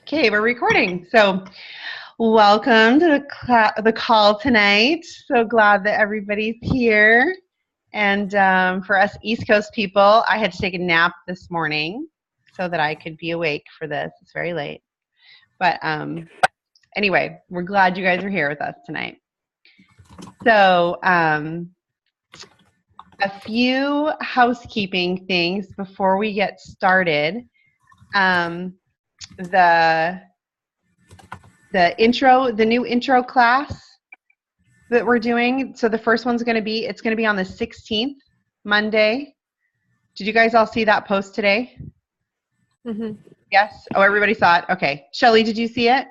Okay, we're recording. So welcome to the call tonight. So glad that everybody's here. And for us East Coast people, I had to take a nap this morning so that I could be awake for this. It's very late. But anyway, we're glad you guys are here with us tonight. So a few housekeeping things before we get started. The new intro class that we're doing. So the first one's going to be, it's going to be on the 16th, Monday. Did you guys all see that post today? Mm-hmm. Yes? Oh, everybody saw it? Okay. Shelly, did you see it?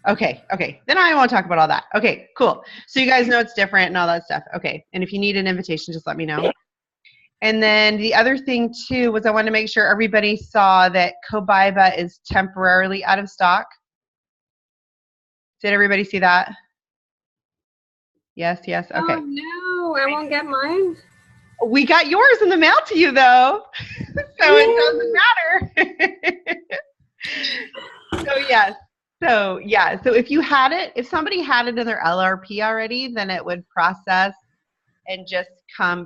Okay. Then I won't talk about all that. Okay, cool. So you guys know it's different and all that stuff. Okay. And if you need an invitation, just let me know. And then the other thing too was I wanted to make sure everybody saw that Cobaiba is temporarily out of stock. Did everybody see that? Yes. Okay. Oh no, I won't get mine. We got yours in the mail to you though, so it doesn't matter. So if you had it, if somebody had it in their LRP already, then it would process and just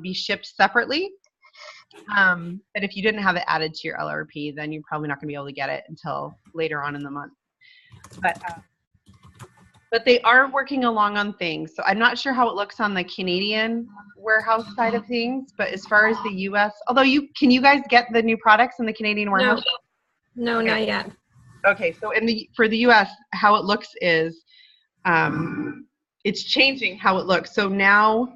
be shipped separately. But if you didn't have it added to your LRP, then you're probably not going to be able to get it until later on in the month. But they are working along on things. So I'm not sure how it looks on the Canadian warehouse side of things, but as far as the U.S., although can you guys get the new products in the Canadian warehouse? No, okay. Not yet. Okay, so for the U.S., how it looks is it's changing how it looks. So now,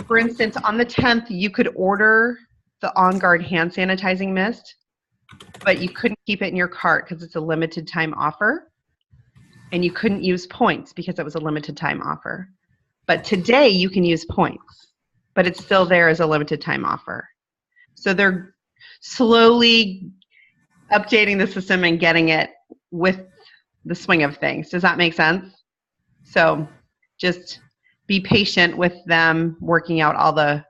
for instance, on the 10th, you could order the On Guard hand sanitizing mist, but you couldn't keep it in your cart because it's a limited time offer. And you couldn't use points because it was a limited time offer. But today you can use points, but it's still there as a limited time offer. So they're slowly updating the system and getting it with the swing of things. Does that make sense? So just be patient with them working out all the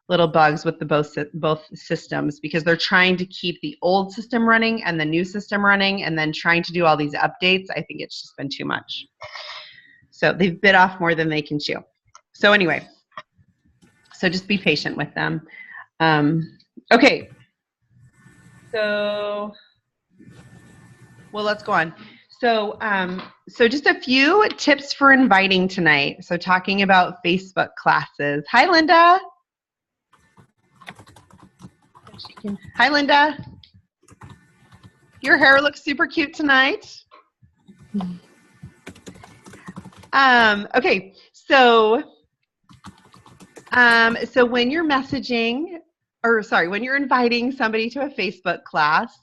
little bugs with both systems, because they're trying to keep the old system running and the new system running and then trying to do all these updates. I think it's just been too much. So they've bit off more than they can chew. So anyway, so just be patient with them. Okay. So, well, let's go on. So, so just a few tips for inviting tonight. So talking about Facebook classes. Hi, Linda. Hi, Linda. Your hair looks super cute tonight. Okay, so when you're when you're inviting somebody to a Facebook class,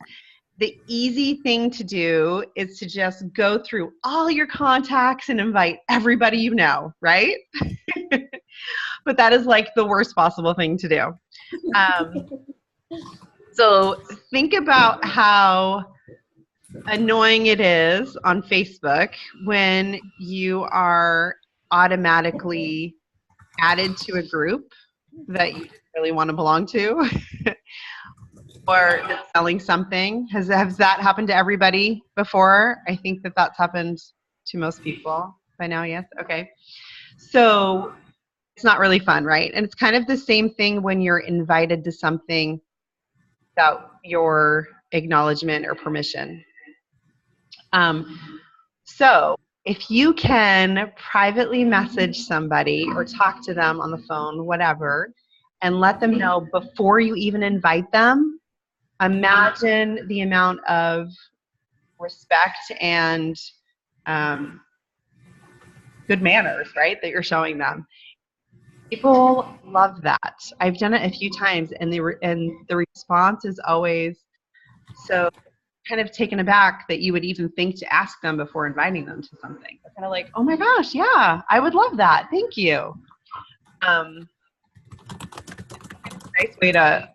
the easy thing to do is to just go through all your contacts and invite everybody you know, right? But that is like the worst possible thing to do. So think about how annoying it is on Facebook when you are automatically added to a group that you really want to belong to or that's selling something. Has that happened to everybody before? I think that's happened to most people by now, yes? Okay. So it's not really fun, right? And it's kind of the same thing when you're invited to something without your acknowledgement or permission. So if you can privately message somebody or talk to them on the phone, whatever, and let them know before you even invite them, imagine the amount of respect and good manners, right, that you're showing them. People love that. I've done it a few times, and the response is always so kind of taken aback that you would even think to ask them before inviting them to something. They're kind of like, oh my gosh, yeah, I would love that. Thank you. It's a nice way to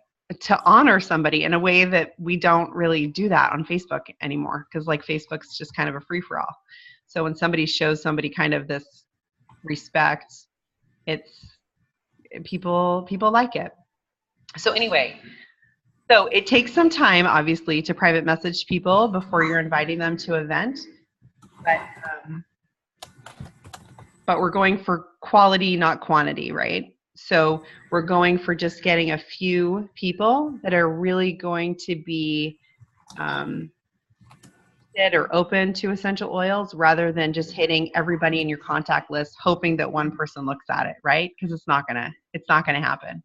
honor somebody in a way that we don't really do that on Facebook anymore, because like Facebook's just kind of a free-for-all. So when somebody shows somebody kind of this respect, it's people like it. So anyway, So it takes some time, obviously, to private message people before you're inviting them to an event. But we're going for quality, not quantity, right? So we're going for just getting a few people that are really going to be fit or open to essential oils, rather than just hitting everybody in your contact list hoping that one person looks at it, right? Because it's not gonna happen.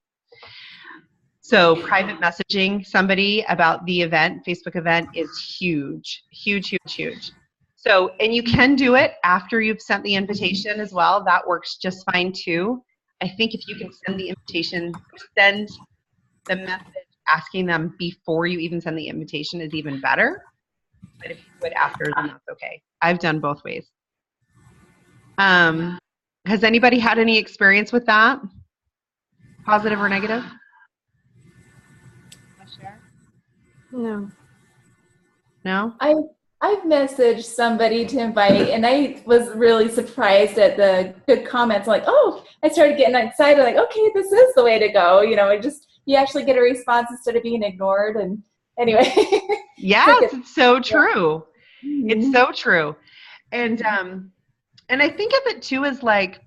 So private messaging somebody about the event, Facebook event, is huge, huge, huge, huge. So, and you can do it after you've sent the invitation as well. That works just fine too. I think if you can send the invitation, send the message asking them before you even send the invitation is even better. But if you do it after, then that's okay. I've done both ways. Has anybody had any experience with that? Positive or negative? No. No? I've messaged somebody to invite, and I was really surprised at the good comments. Like, oh, I started getting excited. Like, okay, this is the way to go. You know, you actually get a response instead of being ignored. And anyway. Yes, it's so true. Mm-hmm. It's so true. And I think of it too as like,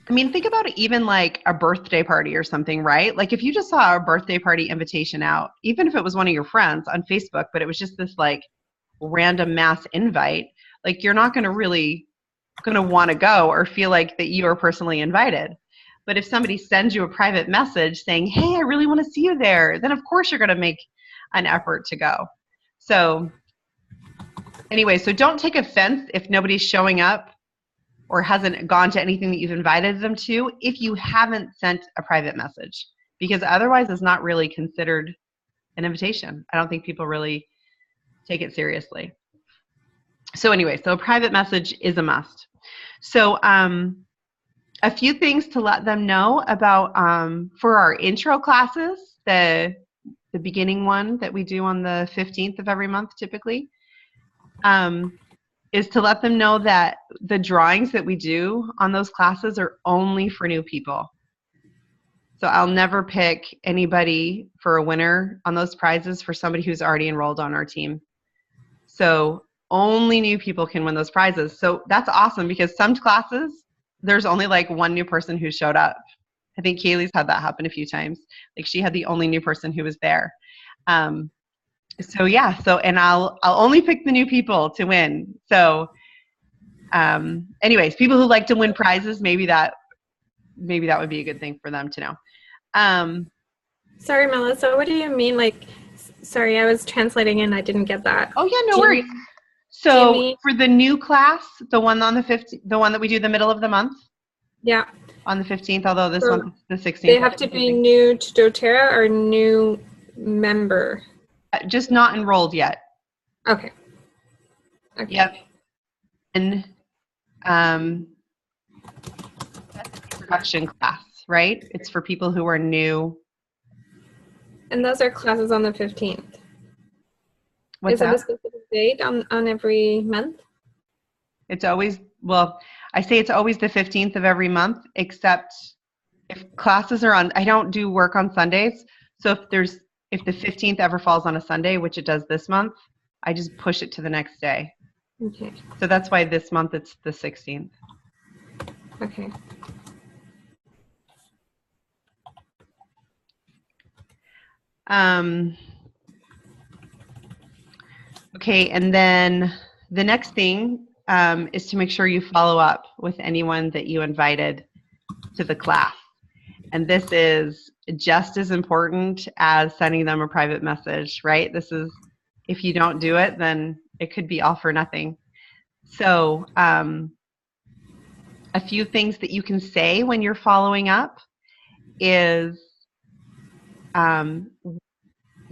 I mean, think about it even like a birthday party or something, right? Like if you just saw a birthday party invitation out, even if it was one of your friends on Facebook, but it was just this like random mass invite, like you're not going to want to go or feel like that you are personally invited. But if somebody sends you a private message saying, hey, I really want to see you there, then of course you're going to make an effort to go. So anyway, so don't take offense if nobody's showing up or hasn't gone to anything that you've invited them to if you haven't sent a private message, because otherwise it's not really considered an invitation. I don't think people really take it seriously. So anyway, so a private message is a must. So a few things to let them know about for our intro classes, the beginning one that we do on the 15th of every month typically, is to let them know that the drawings that we do on those classes are only for new people. So I'll never pick anybody for a winner on those prizes for somebody who's already enrolled on our team. So only new people can win those prizes. So that's awesome, because some classes, there's only like one new person who showed up. I think Kaylee's had that happen a few times. Like she had the only new person who was there. So yeah, and I'll only pick the new people to win. So anyways, people who like to win prizes, maybe that would be a good thing for them to know. Sorry, Melissa, what do you mean? Like, sorry, I was translating and I didn't get that. Oh yeah, no worries. So for the new class, the one on the 15th, the one that we do the middle of the month. Yeah. On the 15th, although this one the 16th. They have to be new to doTERRA or new member? Just not enrolled yet. Okay. Yep. And that's the introduction class, right? It's for people who are new. And those are classes on the 15th. What's Is that? it a specific date on every month? It's always, well, I say it's always the 15th of every month, except if classes are on, I don't do work on Sundays. So if the 15th ever falls on a Sunday, which it does this month, I just push it to the next day. Okay. So that's why this month it's the 16th. Okay. Okay, and then the next thing is to make sure you follow up with anyone that you invited to the class. And this is just as important as sending them a private message, right? This is, if you don't do it, then it could be all for nothing. So a few things that you can say when you're following up is,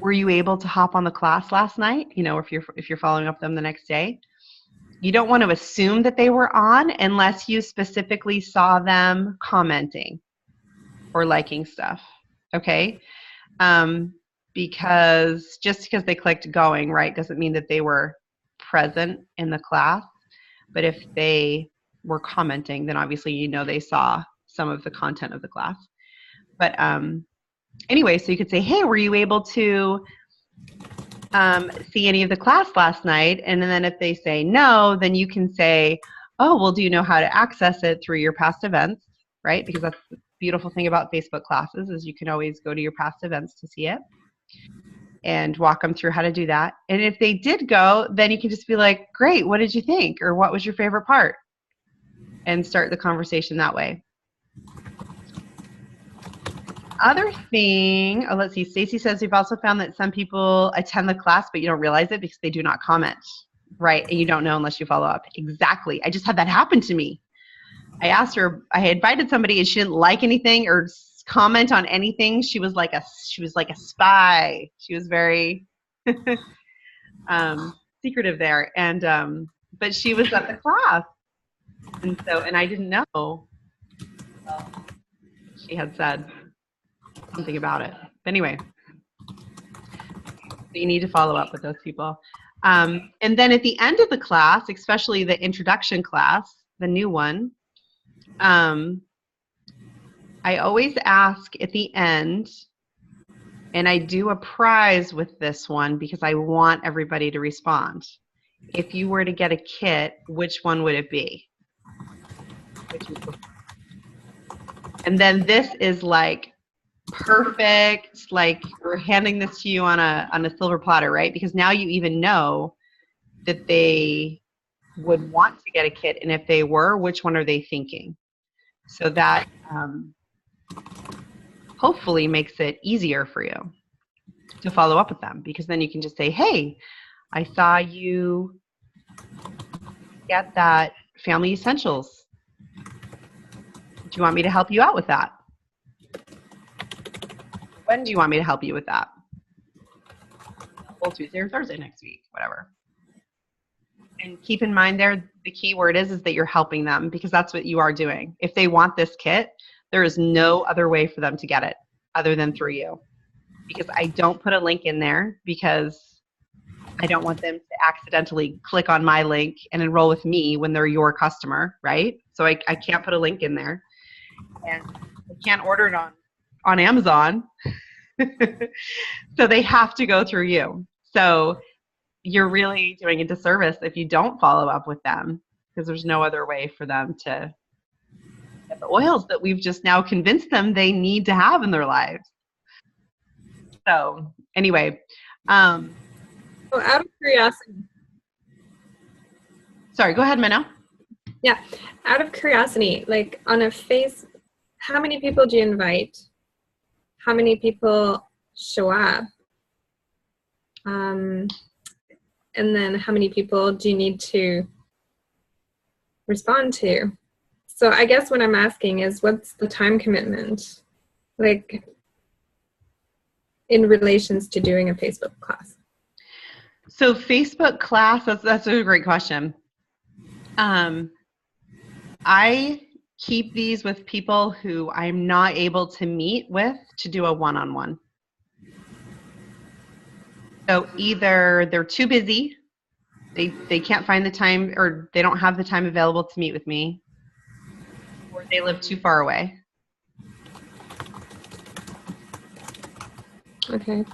were you able to hop on the class last night? You know, if you're following up them the next day. You don't want to assume that they were on unless you specifically saw them commenting or liking stuff, okay? Because just because they clicked going, right, doesn't mean that they were present in the class. But if they were commenting, then obviously you know they saw some of the content of the class. But anyway, so you could say, hey, were you able to see any of the class last night? And then if they say no, then you can say, oh, well, do you know how to access it through your past events, right? Because that's the beautiful thing about Facebook classes is you can always go to your past events to see it and walk them through how to do that. And if they did go, then you can just be like, great, what did you think? Or what was your favorite part? And start the conversation that way. Other thing, let's see, Stacy says we've also found that some people attend the class, but you don't realize it because they do not comment, right? And you don't know unless you follow up. Exactly. I just had that happen to me. I asked her, I had invited somebody and she didn't like anything or comment on anything. She was like a spy. She was very secretive there. And, but she was at the class. And I didn't know. She had said something about it. But anyway, you need to follow up with those people. And then at the end of the class, especially the introduction class, the new one, I always ask at the end, and I do a prize with this one because I want everybody to respond. If you were to get a kit, which one would it be? And then this is like perfect, like we're handing this to you on a silver platter, right? Because now you even know that they would want to get a kit, and if they were, which one are they thinking? So that hopefully makes it easier for you to follow up with them, because then you can just say, hey, I saw you get that Family Essentials. Do you want me to help you out with that? When do you want me to help you with that? Well, Tuesday or Thursday next week, whatever. And keep in mind there, the key word is that you're helping them, because that's what you are doing. If they want this kit, there is no other way for them to get it other than through you. Because I don't put a link in there because I don't want them to accidentally click on my link and enroll with me when they're your customer, right? So I can't put a link in there. And they can't order it on Amazon. So they have to go through you. So you're really doing a disservice if you don't follow up with them, because there's no other way for them to get the oils that we've just now convinced them they need to have in their lives. So anyway. So out of curiosity. Sorry, go ahead, Minnow. Yeah, out of curiosity, like on a face, how many people do you invite? How many people show up? And then how many people do you need to respond to? So I guess what I'm asking is, what's the time commitment, like in relations to doing a Facebook class? So Facebook class, that's a great question. I keep these with people who I'm not able to meet with to do a one-on-one. So either they're too busy, they can't find the time, or they don't have the time available to meet with me, or they live too far away. Okay.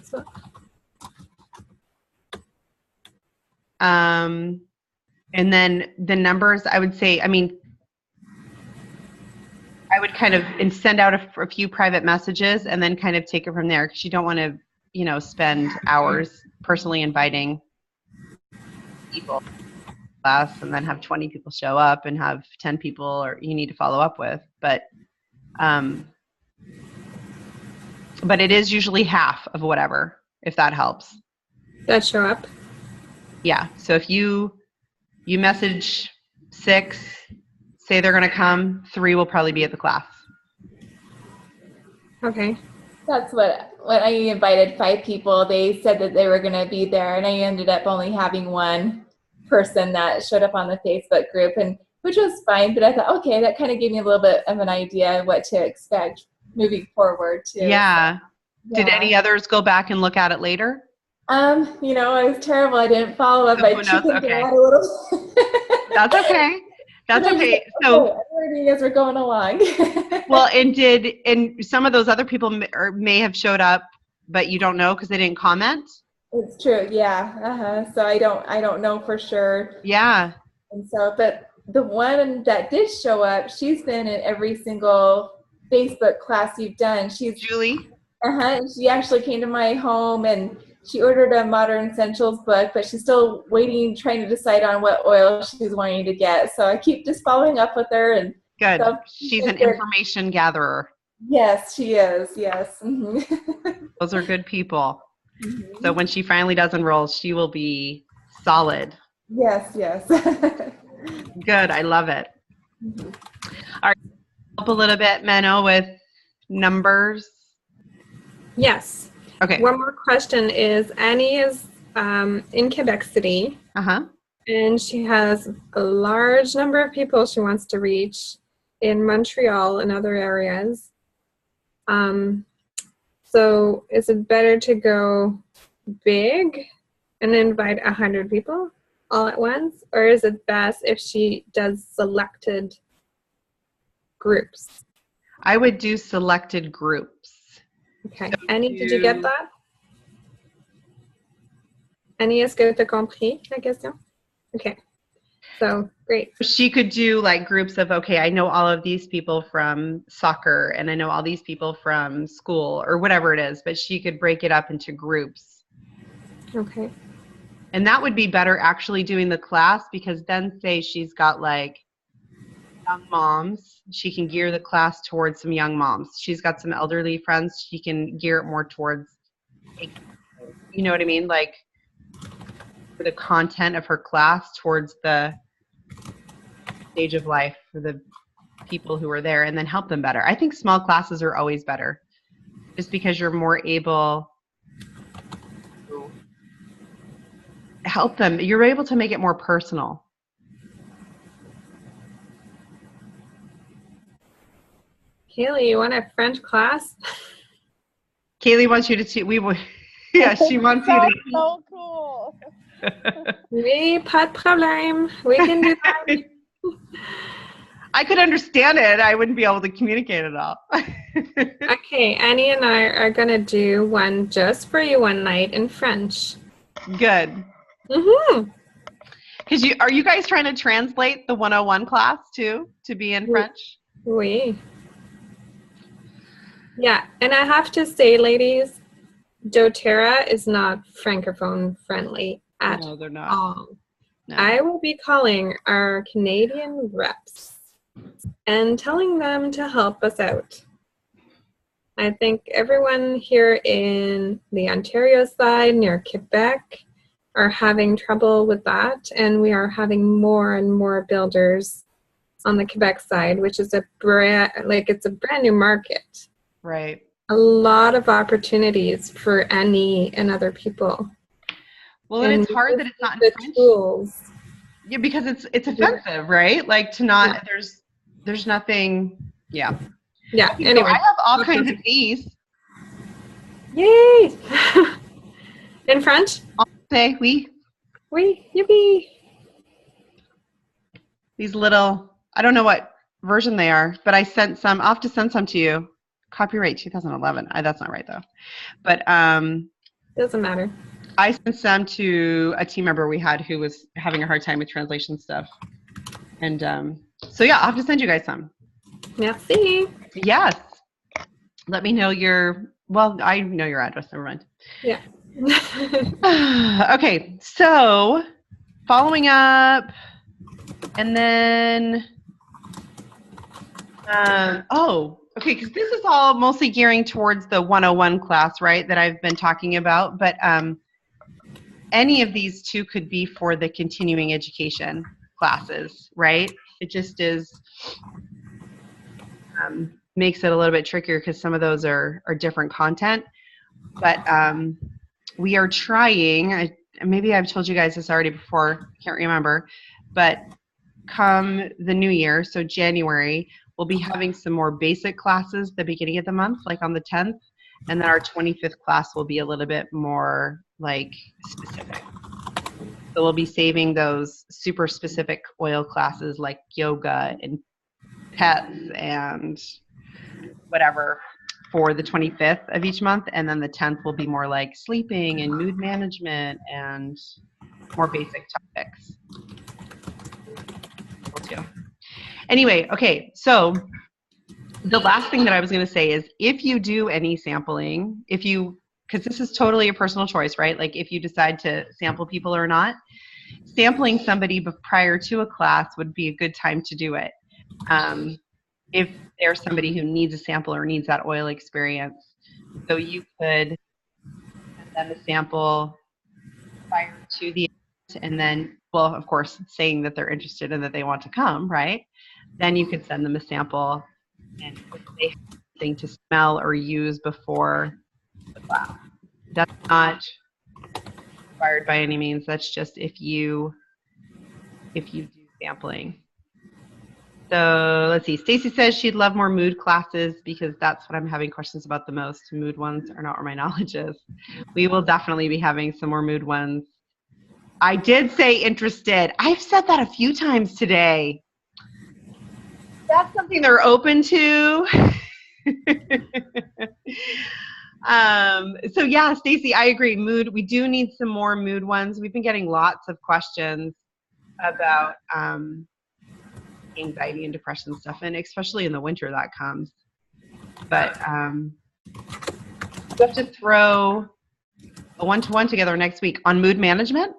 So. And then the numbers, I would say, I mean, I would kind of send out a few private messages and then kind of take it from there, because you don't want to, you know, spend hours personally inviting people class and then have 20 people show up and have 10 people or you need to follow up with. But it is usually half of whatever, if that helps. That show up? Yeah. So if you message 6, say they're going to come, 3 will probably be at the class. Okay. That's what, when I invited 5 people, they said that they were going to be there, and I ended up only having 1 person that showed up on the Facebook group, and which was fine, but I thought, okay, that kind of gave me a little bit of an idea of what to expect moving forward too. Yeah. So, yeah. Did any others go back and look at it later? You know, I was terrible. I didn't follow up. Oh, I who knows? chickened Okay. out a little. That's okay. That's And I was okay. like, So, oh, I'm learning as we're going along. well, and some of those other people may have showed up, but you don't know because they didn't comment? It's true, yeah. So I don't know for sure. Yeah. And so, but the one that did show up, she's been in every single Facebook class you've done. Julie? She actually came to my home and she ordered a Modern Essentials book, but she's still waiting, trying to decide on what oil she's wanting to get. So I keep just following up with her. And Good. so She's an information gatherer. yes, she is. Yes. Those are good people. So when she finally does enroll, she will be solid. Yes, yes. Good. I love it. All right. Help a little bit, Menno, with numbers. Yes. Okay. One more question is Annie is in Quebec City. Uh-huh. And she has a large number of people she wants to reach in Montreal and other areas. So is it better to go big and invite 100 people all at once? Or is it best if she does selected groups? I would do selected groups. Okay. Annie, did you get that? Annie, est-ce que tu as compris la question? Okay. So, great. She could do like groups of, okay, I know all of these people from soccer and I know all these people from school or whatever it is, but she could break it up into groups. Okay. And that would be better actually doing the class because then say she's got like young moms, she can gear the class towards some young moms. She's got some elderly friends, she can gear it more towards, you know what I mean? Like for the content of her class towards the stage of life for the people who are there and then help them better. I think small classes are always better just because you're more able to help them. You're able to make it more personal. Kaylee, you want a French class? Kaylee wants you to see, yeah, she wants you to. So cool. Oui, pas de problème. We can do that. I could understand it. I wouldn't be able to communicate it all. Okay, Annie and I are going to do one just for you one night in French. Good. Mm-hmm. Because are you guys trying to translate the 101 class too to be in French? Oui. Yeah, and I have to say, ladies, doTERRA is not Francophone friendly at No, they're not. all. No. I will be calling our Canadian reps and telling them to help us out. I think everyone here in the Ontario side near Quebec are having trouble with that, and we are having more and more builders on the Quebec side, which is it's a brand new market. Right. A lot of opportunities for Annie and other people. Well, and it's hard that it's not in the French. Tools. Yeah, because it's offensive, right? Like to not there's nothing. Yeah. Yeah. Okay, Anyway, so I have all kinds of these. Yay! In French? Say oui. Oui, yippee! These little, I don't know what version they are, but I sent some. I'll have to send some to you. Copyright 2011. That's not right though. But Doesn't matter. I sent some to a team member we had who was having a hard time with translation stuff. And so yeah, I'll have to send you guys some. Merci. Yes. Let me know I know your address, never mind. Yeah. Okay, so following up, and then, okay, because this is all mostly gearing towards the 101 class, right, that I've been talking about, but any of these two could be for the continuing education classes, right? It just is, makes it a little bit trickier because some of those are different content, but we are trying, maybe I've told you guys this already before, can't remember, but come the new year, so January, we'll be having some more basic classes the beginning of the month, like on the 10th, and then our 25th class will be a little bit more like specific. So we'll be saving those super specific oil classes like yoga and pets and whatever for the 25th of each month. And then the 10th will be more like sleeping and mood management and more basic topics. Anyway, okay, so the last thing that I was going to say is if you do any sampling, because this is totally a personal choice, right? Like if you decide to sample people or not, sampling somebody prior to a class would be a good time to do it. If there's somebody who needs a sample or needs that oil experience. So you could send them a sample prior to the event and then, well, of course, saying that they're interested and that they want to come, right? Then you could send them a sample and if they have something to smell or use before the class. That's not required by any means. That's just if you do sampling. So let's see. Stacy says she'd love more mood classes because that's what I'm having questions about the most. Mood ones are not where my knowledge is. We will definitely be having some more mood ones. I did say interested. I've said that a few times today. That's something they're open to. So yeah, Stacy, I agree. Mood. We do need some more mood ones. We've been getting lots of questions about anxiety and depression stuff, and especially in the winter that comes. But we have to throw a one-to-one together next week on mood management.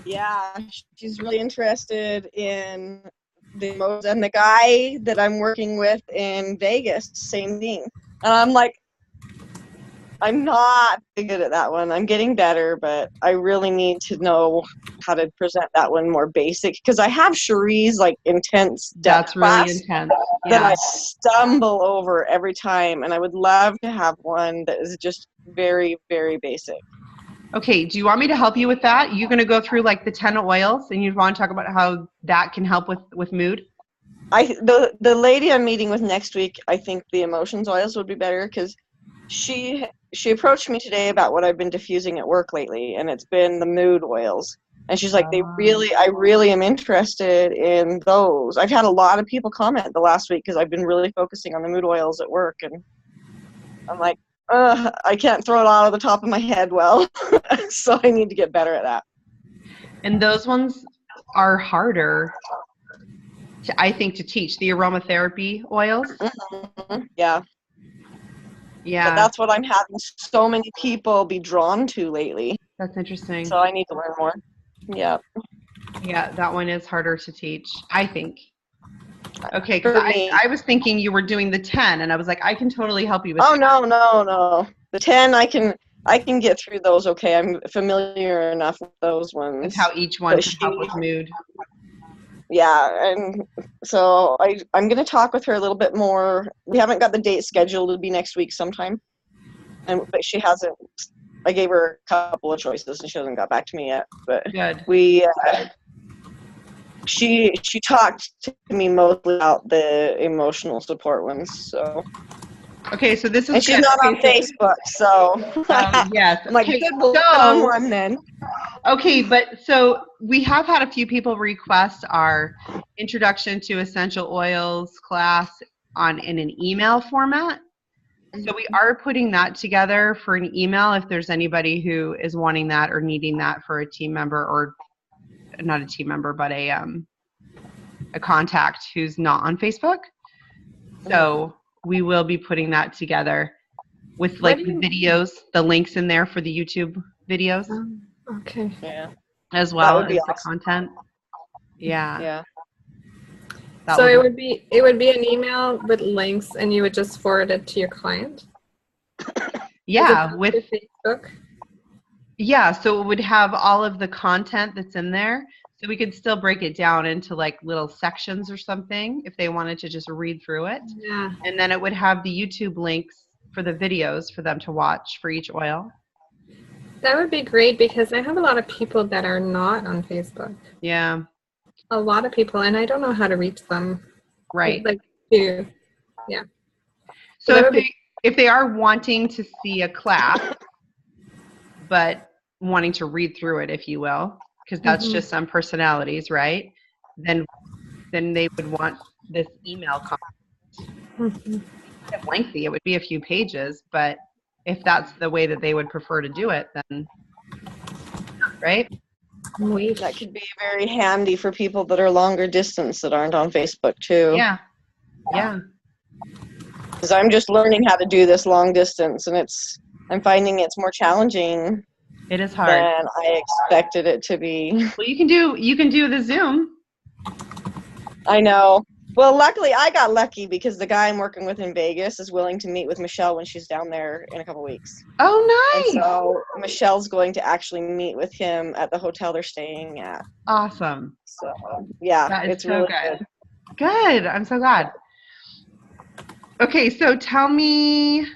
Yeah, she's really interested in the modes, and the guy that I'm working with in Vegas, same thing. And I'm like, I'm not good at that one. I'm getting better, but I really need to know how to present that one more basic because I have Cherie's like intense depth That's really class intense. that Yeah. I stumble over every time, and I would love to have one that is just very, very basic. Okay, do you want me to help you with that? You're going to go through like the 10 oils and you want to talk about how that can help with mood? The lady I'm meeting with next week, I think the emotions oils would be better because she approached me today about what I've been diffusing at work lately, and it's been the mood oils. And she's like, I really am interested in those. I've had a lot of people comment the last week because I've been really focusing on the mood oils at work, and I'm like, I can't throw it out of the top of my head well, so I need to get better at that. And those ones are harder, I think, to teach. The aromatherapy oils. Mm-hmm. Yeah. Yeah. But that's what I'm having so many people be drawn to lately. That's interesting. So I need to learn more. Yeah. Yeah, that one is harder to teach, I think. Okay, because For me. I was thinking you were doing the 10, and I was like, I can totally help you with Oh, that. no. The 10, I can get through those okay. I'm familiar enough with those ones. With how each one can help with mood. Yeah, and so I'm going to talk with her a little bit more. We haven't got the date scheduled. It'll be next week sometime. But she hasn't. I gave her a couple of choices, and she hasn't got back to me yet. But Good. She talked to me mostly about the emotional support ones. So. Okay, so this is. And she's good. not on Okay, Facebook, so. Yes. I'm like, okay, good, we'll get on one then. Okay, but so we have had a few people request our Introduction to Essential Oils class in an email format. So we are putting that together for an email if there's anybody who is wanting that or needing that for a team member, or not a team member, but a contact who's not on Facebook. So we will be putting that together with like the videos, the links in there for the YouTube videos. Okay. Yeah. As well as be the awesome. content. Yeah. Yeah. So it would be an email with links, and you would just forward it to your client. Yeah, with Facebook. Yeah, so it would have all of the content that's in there. So we could still break it down into like little sections or something if they wanted to just read through it. Yeah. And then it would have the YouTube links for the videos for them to watch for each oil. That would be great because I have a lot of people that are not on Facebook. Yeah. A lot of people, and I don't know how to reach them. Right. Yeah. So if they are wanting to see a class, but wanting to read through it, if you will, because that's Mhm. just some personalities, right? Then they would want this email Mhm. lengthy. It would be a few pages, but if that's the way that they would prefer to do it, then right? Wait. That could be very handy for people that are longer distance that aren't on Facebook too. Yeah. Yeah. Because I'm just learning how to do this long distance, and I'm finding it's more challenging It is hard. than I expected it to be. Well, you can do the Zoom. I know. Well, luckily I got lucky because the guy I'm working with in Vegas is willing to meet with Michelle when she's down there in a couple weeks. Oh, And nice. so Michelle's going to actually meet with him at the hotel they're staying at. Awesome. So yeah, That is it's so really good. good. Good. I'm so glad. Okay, so tell me,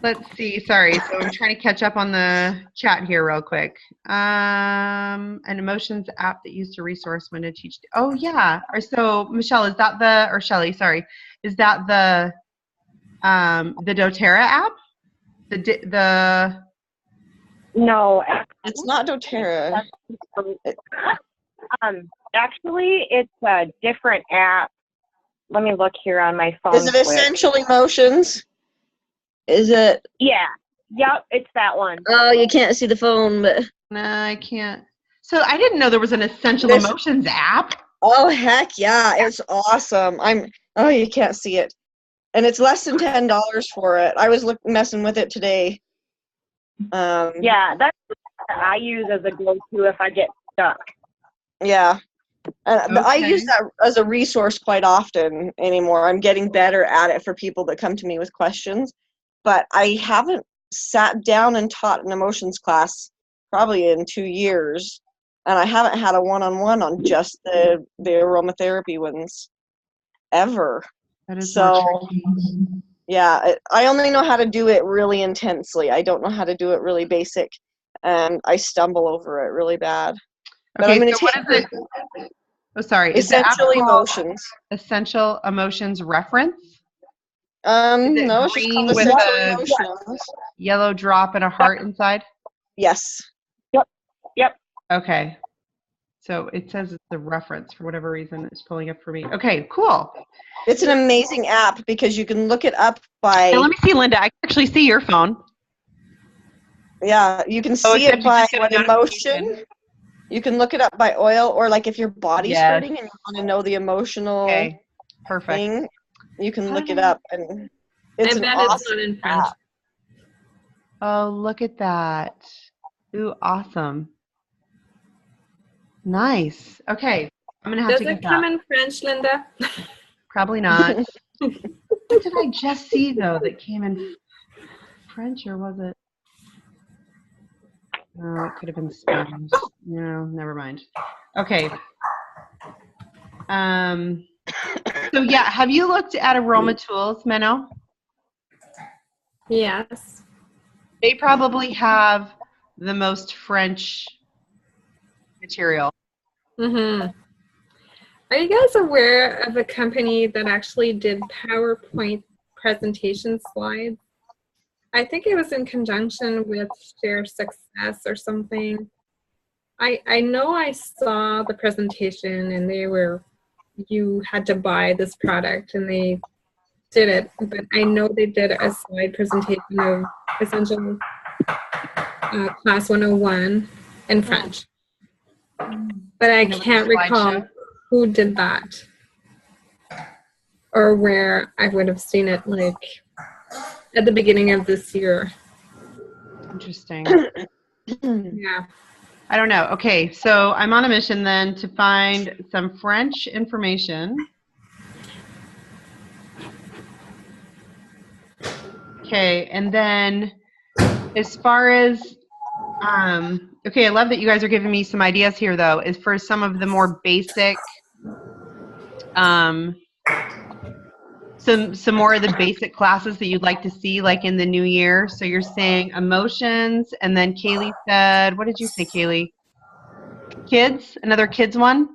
let's see. Sorry, so I'm trying to catch up on the chat here real quick. An emotions app that used to resource when to teach. Oh yeah. Or so Michelle, is that or Shelly? Sorry, is that the DoTerra app? The No, It's not doTERRA. actually, it's a different app. Let me look here on my phone. Is it quick. Essential Emotions? Is it? Yeah. Yep, it's that one. Oh, you can't see the phone, but no, I can't. So I didn't know there was an Essential There's- Emotions app. oh heck yeah, it's awesome. Oh, you can't see it, and it's less than $10 for it. I was messing with it today. Yeah, that's what I use as a go-to if I get stuck. Yeah. But I Okay. use that as a resource quite often anymore. I'm getting better at it for people that come to me with questions. But I haven't sat down and taught an emotions class probably in 2 years. And I haven't had a one-on-one on just the aromatherapy ones ever. That is So, more tricky. yeah, I only know how to do it really intensely. I don't know how to do it really basic. And I stumble over it really bad. But Okay, I'm going so to what is take it? Oh, sorry. Is the app Essential called Emotions. Essential Emotions Reference? Is it No, it's just green called with Essential a Emotions. yellow drop and a heart inside? Yes. Yep. Okay. So it says it's the reference for whatever reason it's pulling up for me. Okay, cool. It's an amazing app because you can look it up by, Now let me see, Linda. I can actually see your phone. yeah, you can Oh, see except it you by just get a what notification. emotion. You can look it up by oil, or like if your body's Yes. hurting and you want to know the emotional Okay, perfect. thing, you can How look did it I- up. And it's I an bet it's awesome not in French. app. Oh, look at that. Ooh, awesome. Nice. Okay, I'm going to have Does to get it come that. in French, Linda? Probably not. What did I just see, though, that came in French, or was it? No, it could have been Spanish. No, never mind. Okay. So yeah, have you looked at Aroma Tools, Menno? Yes. They probably have the most French material. Mm-hmm. Are you guys aware of a company that actually did PowerPoint presentation slides? I think it was in conjunction with Share Success or something. I know I saw the presentation and you had to buy this product and they did it, but I know they did a slide presentation of Essential Class 101 in French. But I And it was a can't recall slideshow? who did that or where I would have seen it, like at the beginning of this year. Interesting. Yeah. I don't know. Okay, so I'm on a mission then to find some French information. Okay, and then as far as, okay, I love that you guys are giving me some ideas here, though, is for some of the more basic, some more of the basic classes that you'd like to see, like in the new year. So you're saying emotions, and then Kaylee said, what did you say, Kaylee? Kids? Another kids one?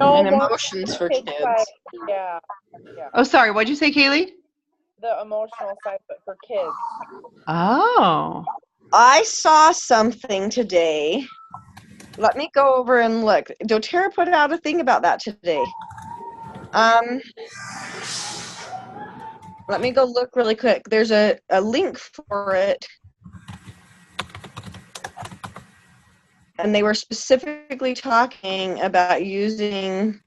And emotions for kids. Yeah, Oh, sorry. What'd you say, Kaylee? the emotional side, but for kids. Oh. I saw something today. Let me go over and look. doTERRA put out a thing about that today. Let me go look really quick. There's a link for it. And they were specifically talking about using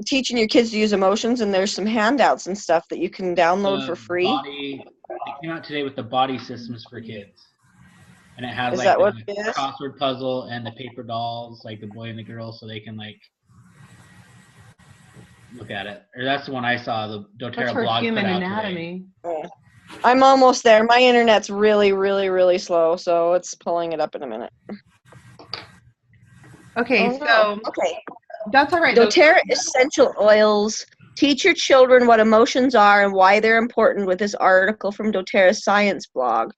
teaching your kids to use emotions, and there's some handouts and stuff that you can download for free. It came out today with the body systems for kids, and it has Is like that what the it is? crossword puzzle and the paper dolls, like the boy and the girl, so they can like look at it. Or that's the one I saw. The That's doTERRA for blog human put out anatomy. Yeah. I'm almost there. My internet's really, really, really slow, so it's pulling it up in a minute. Okay, Oh, no. so Okay. that's all right. doTERRA essential oils. Teach your children what emotions are and why they're important with this article from doTERRA's science blog.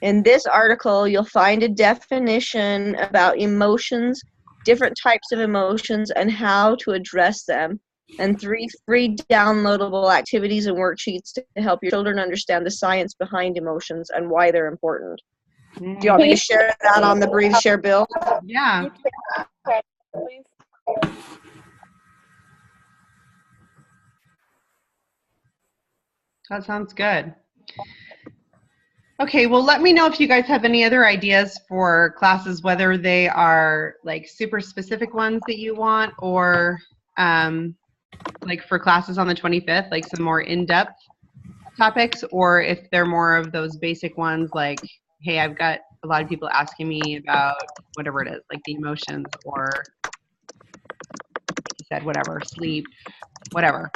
In this article, you'll find a definition about emotions, different types of emotions, and how to address them, and 3 free downloadable activities and worksheets to help your children understand the science behind emotions and why they're important. Do you want me to share that on the Breathe Share Bill? Yeah. Please. That sounds good. Okay, well, let me know if you guys have any other ideas for classes, whether they are like super specific ones that you want, or like for classes on the 25th, like some more in-depth topics, or if they're more of those basic ones like, hey, I've got a lot of people asking me about whatever it is, like the emotions, or like you said, whatever, sleep, whatever.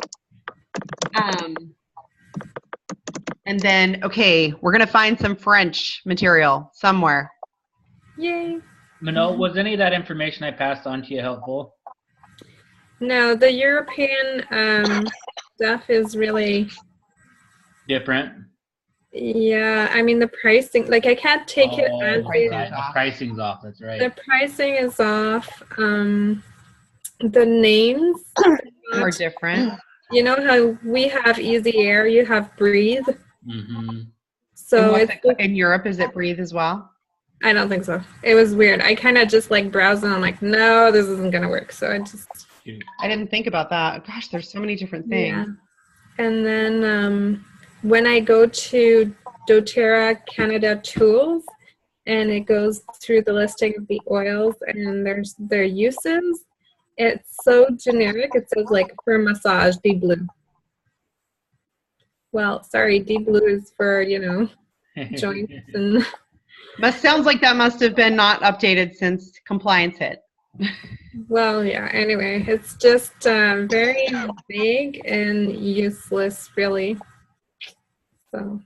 And then, okay, we're going to find some French material somewhere. Yay. Manol, was any of that information I passed on to you helpful? No, the European stuff is really, Different? yeah, I mean, the pricing, like I can't take it as pricing's is. The pricing's off, that's right. The pricing is off. The names Are different. You know how we have Easy Air, you have Breathe. Mm-hmm. So And it's, in Europe, is it Breathe as well? I don't think so. It was weird. I kind of just like browsed and I'm like, no, this isn't going to work. So I just, I didn't think about that. Gosh, there's so many different things. yeah. And then when I go to doTERRA Canada Tools, and it goes through the listing of the oils and there's their uses, it's so generic. It says like for massage, Deep Blue. Well, sorry, Deep Blue is for, you know, joints and Sounds like that must have been not updated since compliance hit. well, yeah, anyway, it's just very vague and useless, really. So,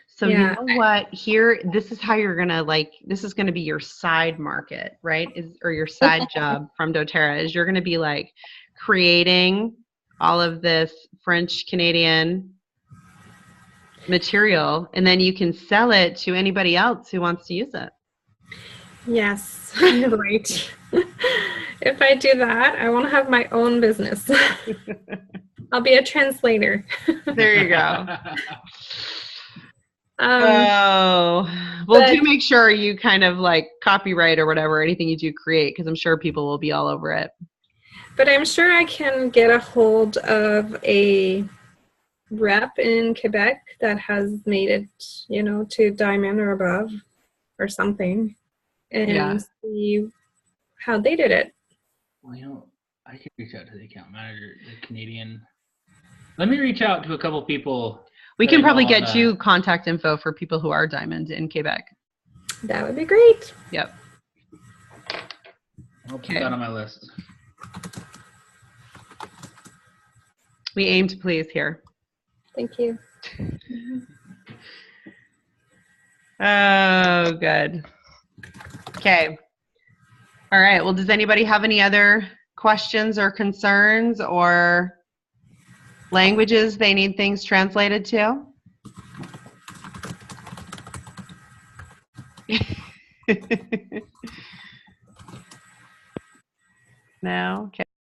So yeah. you know what? Here, this is how you're gonna this is gonna be your side market, right? Or your side job from doTERRA is you're gonna be like creating all of this French Canadian material, and then you can sell it to anybody else who wants to use it. Yes, right. If I do that, I want to have my own business. I'll be a translator. There you go. Um, Well, do make sure you kind of like copyright or whatever, anything you do create, because I'm sure people will be all over it. But I'm sure I can get a hold of a rep in Quebec that has made it, you know, to diamond or above or something, and see how they did it. Well, you know, I could reach out to the account manager, the Canadian. Let me reach out to a couple people. We can probably get you contact info for people who are diamond in Quebec. That would be great. Yep. I'll put that on my list. We aim to please here. Thank you. Oh, good. Okay. All right. Well, does anybody have any other questions or concerns or languages they need things translated to? No? Okay.